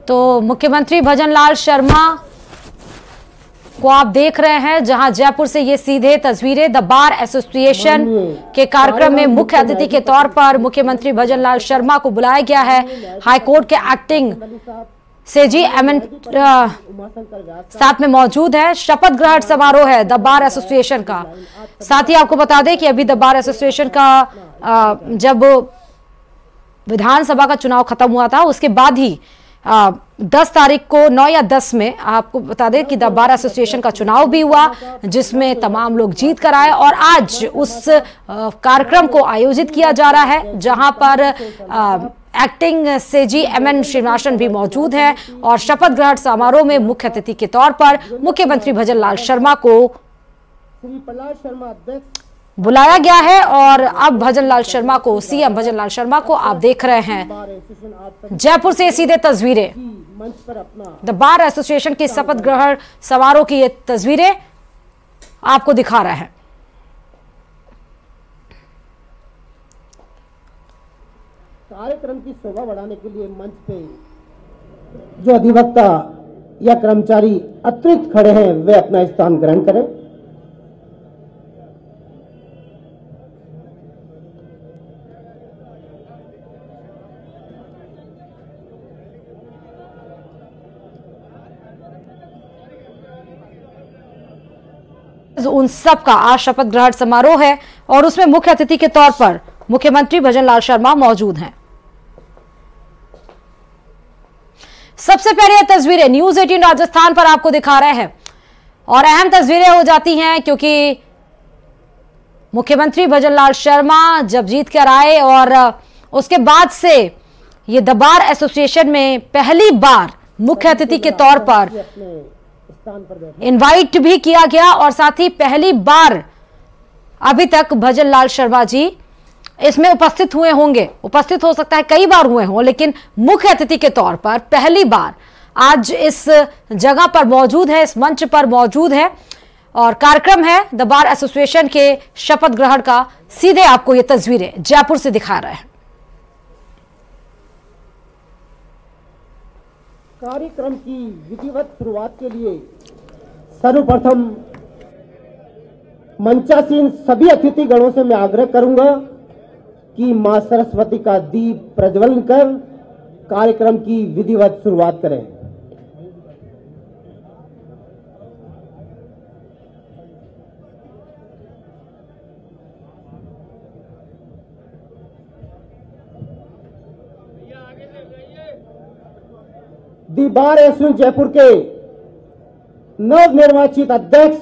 तो मुख्यमंत्री भजनलाल शर्मा को आप देख रहे हैं, जहां जयपुर से ये सीधे तस्वीरें द बार एसोसिएशन के कार्यक्रम में मुख्य अतिथि के तौर पर मुख्यमंत्री भजनलाल शर्मा को बुलाया गया है। हाईकोर्ट के एक्टिंग सेजी एमएन साथ में मौजूद है। शपथ ग्रहण समारोह है द बार एसोसिएशन का। साथ ही आपको बता दें कि अभी द बार एसोसिएशन का जब विधानसभा का चुनाव खत्म हुआ था, उसके बाद ही 10 तारीख को 9 या 10 में आपको बता दें कि द बार एसोसिएशन का चुनाव भी हुआ, जिसमें तमाम लोग जीत कर आए। और आज उस कार्यक्रम को आयोजित किया जा रहा है, जहां पर एक्टिंग सेजी एमएन श्रीनिवासन भी मौजूद हैं और शपथ ग्रहण समारोह में मुख्य अतिथि के तौर पर मुख्यमंत्री भजनलाल शर्मा को बुलाया गया है। और अब भजनलाल शर्मा को, सीएम भजनलाल शर्मा को आप देख रहे हैं जयपुर से सीधे तस्वीरें द बार एसोसिएशन की शपथ ग्रहण समारोह की ये तस्वीरें आपको दिखा रहा है। कार्यक्रम की शोभा बढ़ाने के लिए मंच पे जो अधिवक्ता या कर्मचारी अतिरिक्त खड़े हैं, वे अपना स्थान ग्रहण करें। उन सब का आज शपथ ग्रहण समारोह है और उसमें मुख्य अतिथि के तौर पर मुख्यमंत्री भजनलाल शर्मा मौजूद हैं। सबसे पहले तस्वीरें न्यूज़ 18 राजस्थान पर आपको दिखा रहे हैं और अहम तस्वीरें हो जाती हैं, क्योंकि मुख्यमंत्री भजनलाल शर्मा जब जीत कर आए और उसके बाद से ये द बार एसोसिएशन में पहली बार मुख्य अतिथि के तौर पर इनवाइट भी किया गया और साथ ही पहली बार अभी तक भजनलाल शर्मा जी इसमें उपस्थित हुए होंगे। उपस्थित हो सकता है कई बार हुए हों, लेकिन मुख्य अतिथि के तौर पर पहली बार आज इस जगह पर मौजूद है, इस मंच पर मौजूद है। और कार्यक्रम है द बार एसोसिएशन के शपथ ग्रहण का। सीधे आपको ये तस्वीरें जयपुर से दिखा रहे हैं। कार्यक्रम की विधिवत शुरुआत के लिए सर्वप्रथम मंचासीन सभी अतिथि गणों से मैं आग्रह करूंगा कि मां सरस्वती का दीप प्रज्वलन कर कार्यक्रम की विधिवत शुरुआत करें। दी बार एसोसिएशन जयपुर के नवनिर्वाचित अध्यक्ष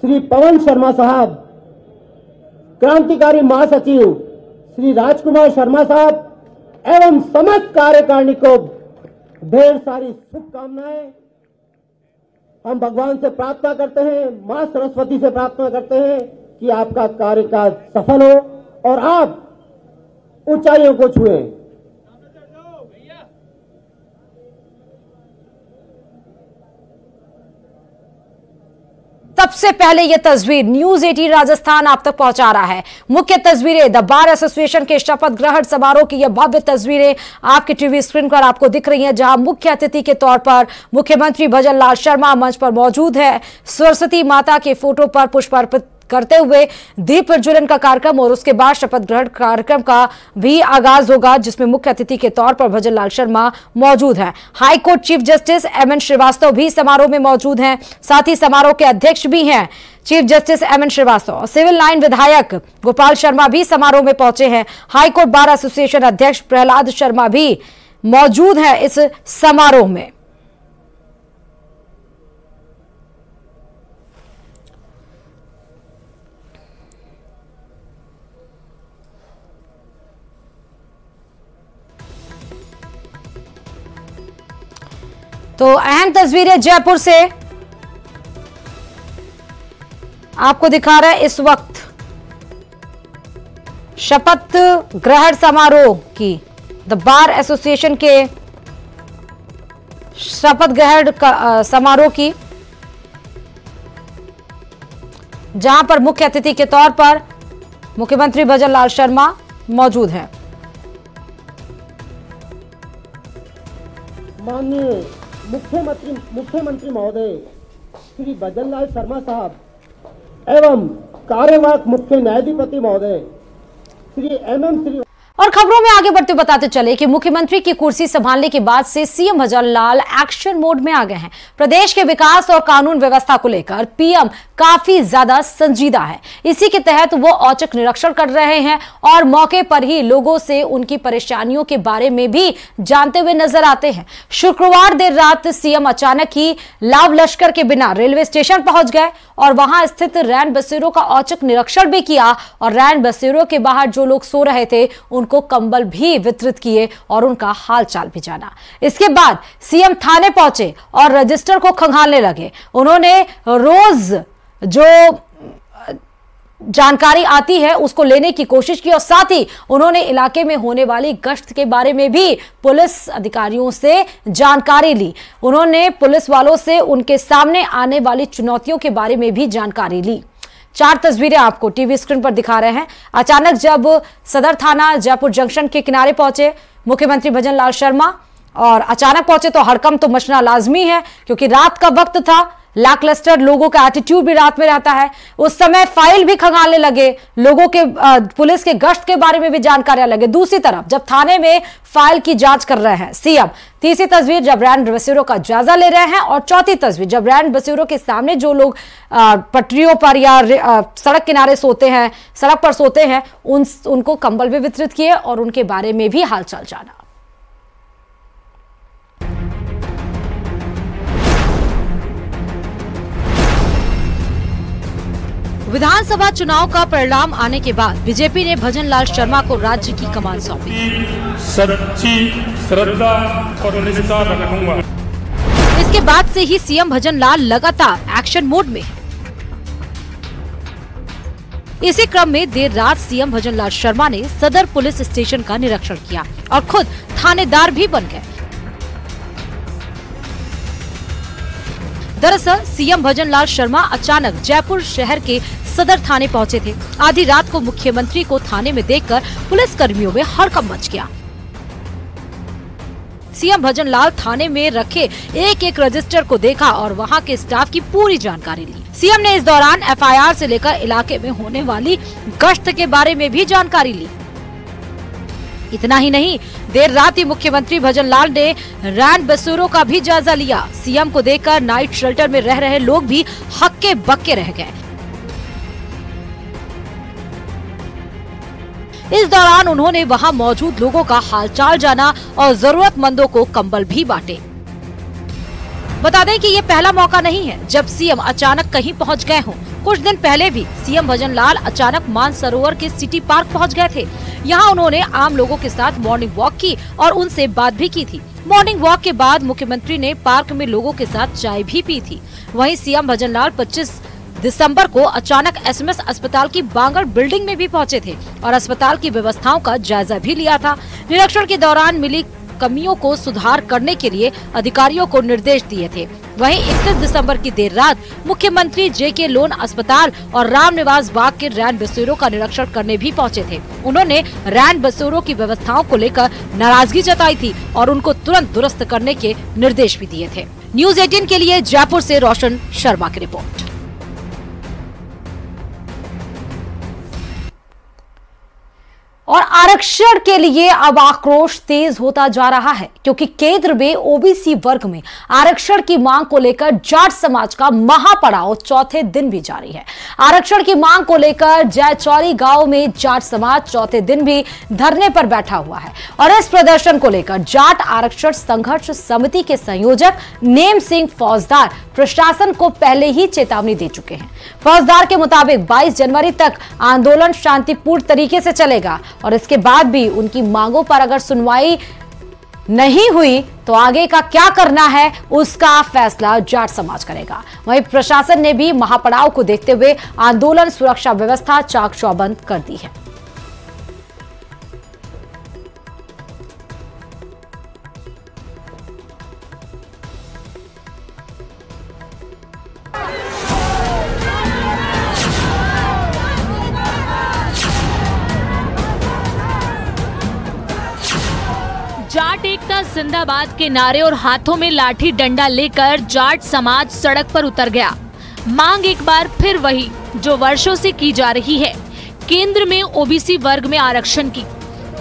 श्री पवन शर्मा साहब, क्रांतिकारी महासचिव श्री राजकुमार शर्मा साहब एवं समस्त कार्यकारिणी को ढेर सारी शुभकामनाएं। हम भगवान से प्रार्थना करते हैं, मां सरस्वती से प्रार्थना करते हैं कि आपका कार्यकाल सफल हो और आप ऊंचाइयों को छुएं। सबसे पहले यह तस्वीर न्यूज़ 18 राजस्थान आप तक पहुंचा रहा है। मुख्य तस्वीरें द बार एसोसिएशन के शपथ ग्रहण समारोह की यह भव्य तस्वीरें आपकी टीवी स्क्रीन पर आपको दिख रही हैं, जहां मुख्य अतिथि के तौर पर मुख्यमंत्री भजनलाल शर्मा मंच पर मौजूद है। सरस्वती माता के फोटो पर पुष्प अर्पित करते हुए दीप प्रज्वलन का कार्यक्रम और उसके बाद शपथ ग्रहण कार्यक्रम का भी आगाज होगा, जिसमें मुख्य अतिथि के तौर पर भजनलाल शर्मा मौजूद हैं। High court chief justice M N Shrivastava भी समारोह में मौजूद हैं। साथ ही समारोह के अध्यक्ष भी हैं chief justice M N Shrivastava. Civil line विधायक गोपाल शर्मा भी समारोह में पहुंचे हैं। हाईकोर्ट बार एसोसिएशन अध्यक्ष प्रहलाद शर्मा भी मौजूद हैं इस समारोह में। तो अहम तस्वीरें जयपुर से आपको दिखा रहा है इस वक्त शपथ ग्रहण समारोह की, द बार एसोसिएशन के शपथ ग्रहण समारोह की, जहां पर मुख्य अतिथि के तौर पर मुख्यमंत्री भजनलाल शर्मा मौजूद हैं। माननीय मुख्यमंत्री महोदय श्री भजनलाल शर्मा साहब एवं कार्यवाहक मुख्य न्यायाधिपति महोदय श्री MM श्री। और खबरों में आगे बढ़ते बताते चले कि मुख्यमंत्री की कुर्सी संभालने के बाद से सीएम भजनलाल एक्शन मोड में आ गए हैं। प्रदेश के विकास और कानून व्यवस्था को लेकर पीएम काफी ज्यादा संजीदा है। इसी के तहत वो औचक निरीक्षण कर रहे हैं और मौके पर ही लोगों से उनकी परेशानियों के बारे में भी जानते हुए नजर आते हैं। शुक्रवार देर रात सीएम अचानक ही लाव लश्कर के बिना रेलवे स्टेशन पहुंच गए और वहां स्थित रैन बसेरों का औचक निरीक्षण भी किया और रैन बसेरों के बाहर जो लोग सो रहे थे उनको कंबल भी वितरित किए और उनका हालचाल भी जाना। इसके बाद सीएम थाने पहुंचे और रजिस्टर को खंगालने लगे। उन्होंने रोज जो जानकारी आती है उसको लेने की कोशिश की और साथ ही उन्होंने इलाके में होने वाली गश्त के बारे में भी पुलिस अधिकारियों से जानकारी ली। उन्होंने पुलिस वालों से उनके सामने आने वाली चुनौतियों के बारे में भी जानकारी ली। 4 तस्वीरें आपको टीवी स्क्रीन पर दिखा रहे हैं। अचानक जब सदर थाना जयपुर जंक्शन के किनारे पहुंचे मुख्यमंत्री भजनलाल शर्मा और अचानक पहुंचे तो हड़कंप तो मचना लाजमी है क्योंकि रात का वक्त था। लैकलस्टर लोगों का एटीट्यूड भी रात में रहता है। उस समय फाइल भी खंगालने लगे, लोगों के पुलिस के गश्त के बारे में भी जानकारियां लगे। दूसरी तरफ जब थाने में फाइल की जांच कर रहे हैं सीएम। तीसरी तस्वीर जब रैन बसेरों का जायजा ले रहे हैं और चौथी तस्वीर जब रैन बसेरों के सामने जो लोग पटरियों पर या सड़क किनारे सोते हैं, सड़क पर सोते हैं, उनको कंबल भी वितरित किए और उनके बारे में भी हालचाल जाना। विधानसभा चुनाव का परिणाम आने के बाद बीजेपी ने भजनलाल शर्मा को राज्य की कमान सौंपी। सच्ची श्रद्धा और निष्ठा रखूंगा। इसके बाद से ही सीएम भजनलाल लगातार एक्शन मोड में है। इसी क्रम में देर रात सीएम भजनलाल शर्मा ने सदर पुलिस स्टेशन का निरीक्षण किया और खुद थानेदार भी बन गए। दरअसल सीएम भजनलाल शर्मा अचानक जयपुर शहर के सदर थाने पहुंचे थे। आधी रात को मुख्यमंत्री को थाने में देखकर पुलिस कर्मियों में हड़कंप मच गया। सीएम भजनलाल थाने में रखे एक रजिस्टर को देखा और वहां के स्टाफ की पूरी जानकारी ली। सीएम ने इस दौरान एफआईआर से लेकर इलाके में होने वाली गश्त के बारे में भी जानकारी ली। इतना ही नहीं, देर रात ही मुख्यमंत्री भजनलाल ने रैन बसेरों का भी जायजा लिया। सीएम को देखकर नाइट शेल्टर में रह रहे लोग भी हक्के बक्के रह गए। इस दौरान उन्होंने वहां मौजूद लोगों का हालचाल जाना और जरूरतमंदों को कंबल भी बांटे। बता दें कि ये पहला मौका नहीं है जब सीएम अचानक कहीं पहुंच गए हों। कुछ दिन पहले भी सीएम भजनलाल अचानक मानसरोवर के सिटी पार्क पहुंच गए थे। यहाँ उन्होंने आम लोगों के साथ मॉर्निंग वॉक की और उनसे बात भी की थी। मॉर्निंग वॉक के बाद मुख्यमंत्री ने पार्क में लोगों के साथ चाय भी पी थी। वहीं सीएम भजनलाल 25 दिसंबर को अचानक एसएमएस अस्पताल की बांगड़ बिल्डिंग में भी पहुंचे थे और अस्पताल की व्यवस्थाओं का जायजा भी लिया था। निरीक्षण के दौरान मिली कमियों को सुधार करने के लिए अधिकारियों को निर्देश दिए थे। वहीं 31 दिसंबर की देर रात मुख्यमंत्री जेके लोन अस्पताल और रामनिवास बाग के रैन बसेरों का निरीक्षण करने भी पहुंचे थे। उन्होंने रैन बसेरों की व्यवस्थाओं को लेकर नाराजगी जताई थी और उनको तुरंत दुरुस्त करने के निर्देश भी दिए थे। न्यूज़ 18 के लिए जयपुर से रोशन शर्मा की रिपोर्ट। और आरक्षण के लिए अब आक्रोश तेज होता जा रहा है क्योंकि केंद्र में ओबीसी वर्ग में आरक्षण की मांग को लेकर जाट समाज का महापड़ाव चौथे दिन भी जारी है। आरक्षण की मांग को लेकर जयचौरी गांव में जाट समाज चौथे दिन भी धरने पर बैठा हुआ है और इस प्रदर्शन को लेकर जाट आरक्षण संघर्ष समिति के संयोजक नेम सिंह फौजदार प्रशासन को पहले ही चेतावनी दे चुके हैं। फौजदार के मुताबिक 22 जनवरी तक आंदोलन शांतिपूर्ण तरीके से चलेगा और इसके बाद भी उनकी मांगों पर अगर सुनवाई नहीं हुई तो आगे का क्या करना है उसका फैसला जाट समाज करेगा। वहीं प्रशासन ने भी महापड़ाव को देखते हुए आंदोलन सुरक्षा व्यवस्था चाक चौबंद कर दी है। जाट एकता जिंदाबाद के नारे और हाथों में लाठी डंडा लेकर जाट समाज सड़क पर उतर गया। मांग एक बार फिर वही जो वर्षों से की जा रही है, केंद्र में ओबीसी वर्ग में आरक्षण की।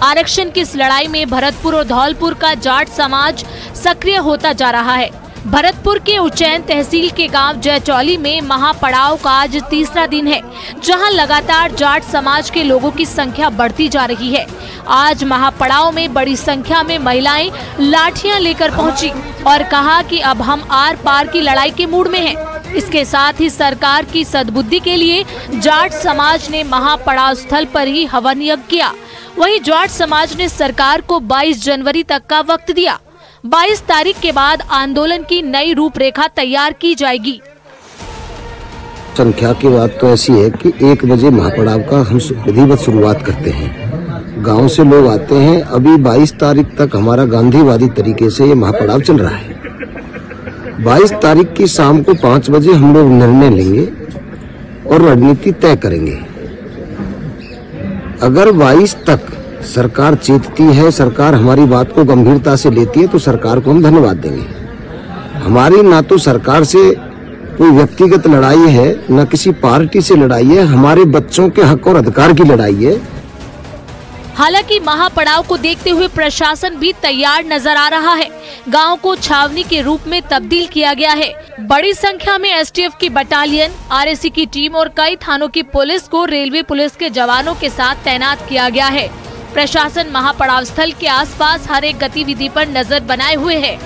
आरक्षण की इस लड़ाई में भरतपुर और धौलपुर का जाट समाज सक्रिय होता जा रहा है। भरतपुर के उज्जैन तहसील के गांव जयचौली में महापड़ाव का आज तीसरा दिन है, जहां लगातार जाट समाज के लोगों की संख्या बढ़ती जा रही है। आज महापड़ाव में बड़ी संख्या में महिलाएं लाठियां लेकर पहुंची और कहा कि अब हम आर पार की लड़ाई के मूड में हैं। इसके साथ ही सरकार की सद्बुद्धि के लिए जाट समाज ने महापड़ाव स्थल पर ही हवन यज्ञ किया। वहीं जाट समाज ने सरकार को 22 जनवरी तक का वक्त दिया। 22 तारीख के बाद आंदोलन की नई रूपरेखा तैयार की जाएगी। संख्या की बात तो ऐसी है कि 1 बजे महापड़ाव का हम विधिवत शुरुआत करते हैं। गांव से लोग आते हैं। अभी 22 तारीख तक हमारा गांधीवादी तरीके से ये महापड़ाव चल रहा है। 22 तारीख की शाम को 5 बजे हम लोग निर्णय लेंगे और रणनीति तय करेंगे। अगर 22 तक सरकार चेतती है, सरकार हमारी बात को गंभीरता से लेती है, तो सरकार को हम धन्यवाद देंगे। हमारी ना तो सरकार से कोई व्यक्तिगत लड़ाई है, न किसी पार्टी से लड़ाई है, हमारे बच्चों के हक और अधिकार की लड़ाई है। हालांकि महापड़ाव को देखते हुए प्रशासन भी तैयार नजर आ रहा है। गांव को छावनी के रूप में तब्दील किया गया है। बड़ी संख्या में एसटीएफ की बटालियन, आरएसी की टीम और कई थानों की पुलिस को रेलवे पुलिस के जवानों के साथ तैनात किया गया है। प्रशासन महापड़ाव स्थल के आसपास हर एक गतिविधि पर नजर बनाए हुए है।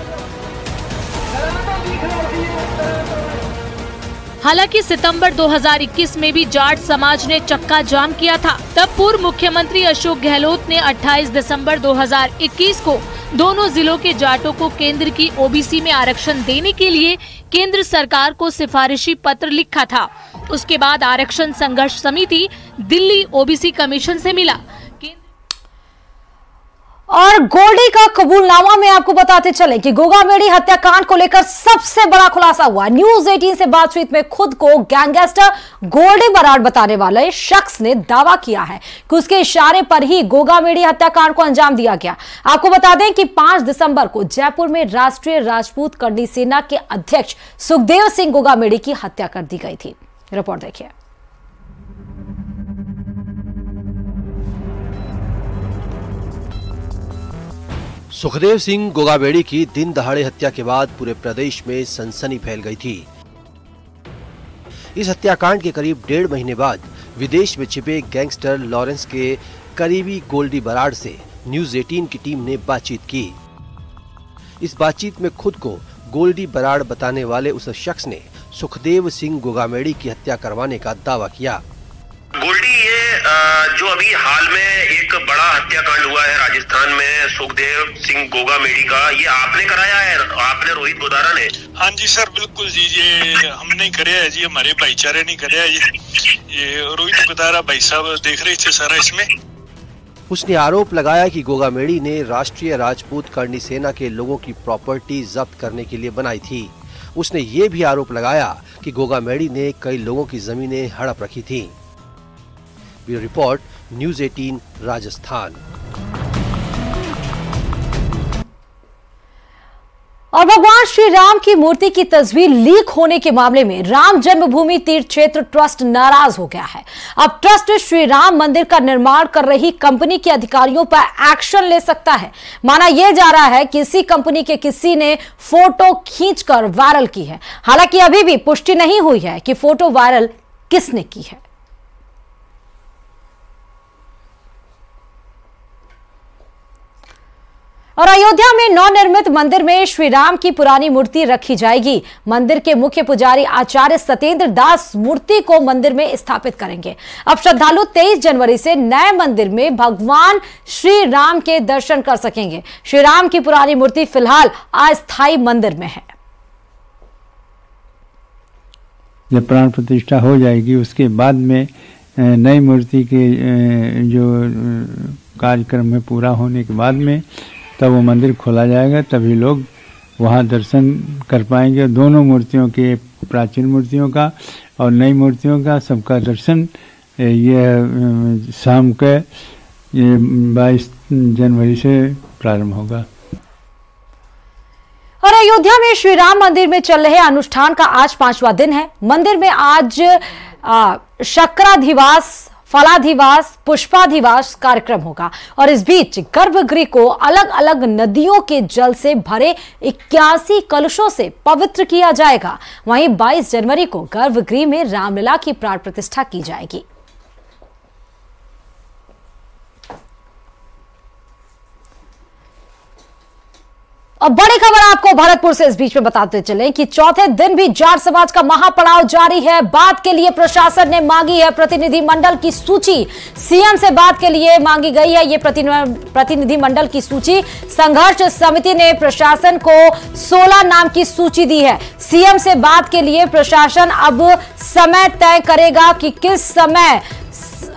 हालांकि सितंबर 2021 में भी जाट समाज ने चक्का जाम किया था। तब पूर्व मुख्यमंत्री अशोक गहलोत ने 28 दिसंबर 2021 को दोनों जिलों के जाटों को केंद्र की ओबीसी में आरक्षण देने के लिए केंद्र सरकार को सिफारिशी पत्र लिखा था। उसके बाद आरक्षण संघर्ष समिति दिल्ली ओबीसी कमीशन से मिला और गोल्डी का कबूलनामा में आपको बताते चले कि गोगामेडी हत्याकांड को लेकर सबसे बड़ा खुलासा हुआ। न्यूज 18 से बातचीत में खुद को गैंगस्टर गोल्डी बराड़ बताने वाले शख्स ने दावा किया है कि उसके इशारे पर ही गोगामेडी हत्याकांड को अंजाम दिया गया। आपको बता दें कि 5 दिसंबर को जयपुर में राष्ट्रीय राजपूत करनी सेना के अध्यक्ष सुखदेव सिंह गोगामेडी की हत्या कर दी गई थी। रिपोर्ट देखिए। सुखदेव सिंह गोगामेडी की दिन दहाड़े हत्या के बाद पूरे प्रदेश में सनसनी फैल गई थी। इस हत्याकांड के करीब 1.5 महीने बाद विदेश में छिपे गैंगस्टर लॉरेंस के करीबी गोल्डी बराड़ से न्यूज 18 की टीम ने बातचीत की। इस बातचीत में खुद को गोल्डी बराड़ बताने वाले उस शख्स ने सुखदेव सिंह गोगामेडी की हत्या करवाने का दावा किया। गोल्डी ये जो अभी हाल में एक बड़ा हत्याकांड हुआ है राजस्थान में सुखदेव सिंह गोगामेडी का, ये आपने कराया है? आपने रोहित गोदारा ने? हाँ जी सर, बिल्कुल जी, ये हमने कराया है जी, हमारे भाईचारे ने कराया ये रोहित गोदारा भाई साहब देख रहे थे सारा इसमें। उसने आरोप लगाया कि गोगामेडी ने राष्ट्रीय राजपूत करनी सेना के लोगों की प्रॉपर्टी जब्त करने के लिए बनाई थी। उसने ये भी आरोप लगाया कि गोगामेडी ने कई लोगों की जमीनें हड़प रखी थी। Bureau report, news 18 Rajasthan. और भगवान श्री राम की मूर्ति की तस्वीर लीक होने के मामले में राम जन्मभूमि तीर्थ क्षेत्र ट्रस्ट नाराज हो गया है। अब ट्रस्ट श्री राम मंदिर का निर्माण कर रही कंपनी के अधिकारियों पर एक्शन ले सकता है। माना यह जा रहा है कि इसी कंपनी के किसी ने फोटो खींचकर वायरल की है। हालांकि अभी भी पुष्टि नहीं हुई है कि फोटो वायरल किसने की है। और अयोध्या में नवनिर्मित मंदिर में श्री राम की पुरानी मूर्ति रखी जाएगी। मंदिर के मुख्य पुजारी आचार्य सत्येंद्र दास मूर्ति को मंदिर में स्थापित करेंगे। अब श्रद्धालु 23 जनवरी से नए मंदिर में भगवान श्री राम के दर्शन कर सकेंगे। श्री राम की पुरानी मूर्ति फिलहाल अस्थायी मंदिर में है। जब प्राण प्रतिष्ठा हो जाएगी उसके बाद में नई मूर्ति के जो कार्यक्रम में पूरा होने के बाद में तब वो मंदिर खोला जाएगा, तभी लोग वहाँ दर्शन कर पाएंगे। दोनों मूर्तियों के, प्राचीन मूर्तियों का और नई मूर्तियों का, सबका दर्शन ये शाम के 22 जनवरी से प्रारंभ होगा। और अयोध्या में श्री राम मंदिर में चल रहे अनुष्ठान का आज 5वां दिन है। मंदिर में आज शक्राधिवास, फलाधिवास, पुष्पाधिवास कार्यक्रम होगा और इस बीच गर्भगृह को अलग अलग नदियों के जल से भरे 81 कलशों से पवित्र किया जाएगा। वहीं 22 जनवरी को गर्भगृह में रामलला की प्राण प्रतिष्ठा की जाएगी। अब बड़ी खबर आपको भरतपुर से इस बीच में बताते चलें कि चौथे दिन भी जाट समाज का महापड़ाव जारी है। बात के लिए प्रशासन ने मांगी है प्रतिनिधिमंडल की सूची। सीएम से बात के लिए मांगी गई है ये प्रतिनिधिमंडल की सूची। संघर्ष समिति ने प्रशासन को 16 नाम की सूची दी है। सीएम से बात के लिए प्रशासन अब समय तय करेगा कि किस समय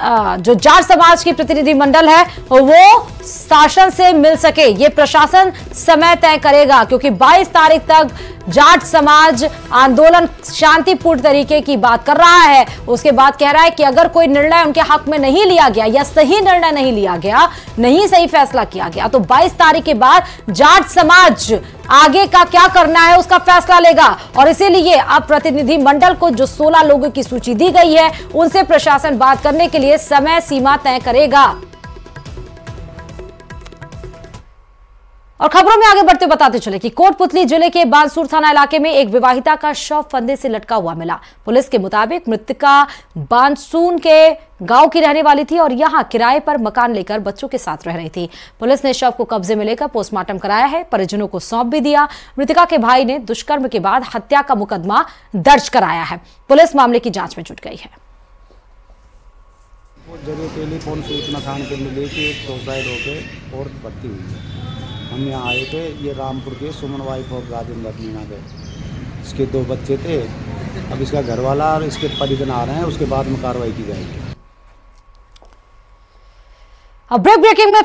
जो जाट समाज की प्रतिनिधिमंडल है वो शासन से मिल सके। ये प्रशासन समय तय करेगा क्योंकि 22 तारीख तक जाट समाज आंदोलन शांतिपूर्ण तरीके की बात कर रहा है। उसके बाद कह रहा है कि अगर कोई निर्णय उनके हक में नहीं लिया गया या सही निर्णय नहीं लिया गया, नहीं सही फैसला किया गया, तो 22 तारीख के बाद जाट समाज आगे का क्या करना है उसका फैसला लेगा। और इसीलिए अब प्रतिनिधिमंडल को जो 16 लोगों की सूची दी गई है उनसे प्रशासन बात करने के लिए समय सीमा तय करेगा। और खबरों में आगे बढ़ते बताते चले कि कोटपुतली जिले के बानसूर थाना इलाके में एक विवाहिता का शव फंदे से लटका हुआ मिला। पुलिस के मुताबिक मृतका बानसून के गांव की रहने वाली थी और यहां किराए पर मकान लेकर बच्चों के साथ रह रही थी। पुलिस ने शव को कब्जे में लेकर पोस्टमार्टम कराया है, परिजनों को सौंप भी दिया। मृतका के भाई ने दुष्कर्म के बाद हत्या का मुकदमा दर्ज कराया है। पुलिस मामले की जांच में जुट गई है। जगह टेलीफोन सूचना थाने पे मिली कि एक सुसाइड होकर औरत भर्ती हुई है। हम यहाँ आए थे, ये रामपुर के सुमन वाइफ ऑफ राजेंद्र मीना के, इसके 2 बच्चे थे। अब इसका घरवाला और इसके परिजन आ रहे हैं, उसके बाद में कार्रवाई की जाएगी। अब ब्रेकिंग में